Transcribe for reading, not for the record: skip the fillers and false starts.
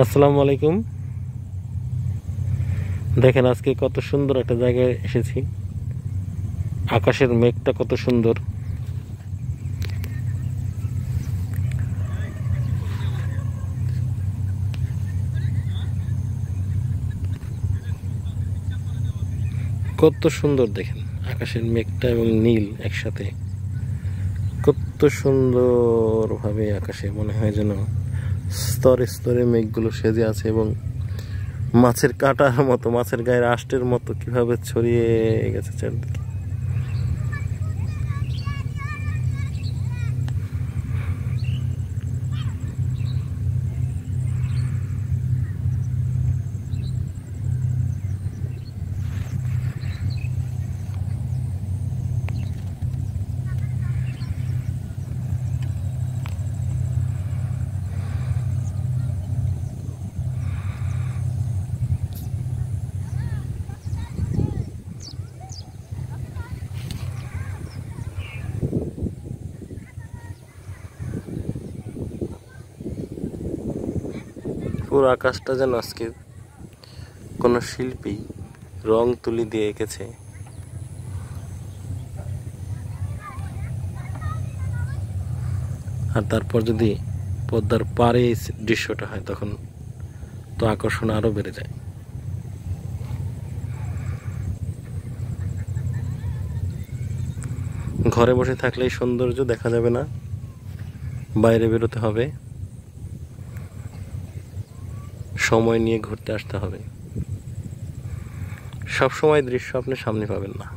আসসালামু আলাইকুম। দেখেন আজকে কত সুন্দর একটা জায়গায় এসেছি। আকাশের মেঘটা কত সুন্দর। কত সুন্দর দেখেন আকাশের মেঘটা এবং নীল একসাথে। কত সুন্দরভাবে আকাশে মনে হয় যেন স্তরে স্তরে মেঘগুলো সেজে আছে এবং মাছের কাঁটার মতো, মাছের গায়ের আঁশের মতো কিভাবে ছড়িয়ে গেছে চারদিকে। পুরো আকাশটা যেন আজকে কোনো শিল্পী রং তুলি দিয়ে এঁকেছে। আর তারপর যদি পদ্মার পাড়ে এই দৃশ্যটা হয় তখন তো আকর্ষণ আরো বেড়ে যায়। ঘরে বসে থাকলেই সৌন্দর্য দেখা যাবে না, বাইরে বেরোতে হবে, সময় নিয়ে ঘুরতে আসতে হবে। সব সময় দৃশ্য আপনি সামনে পাবেন না।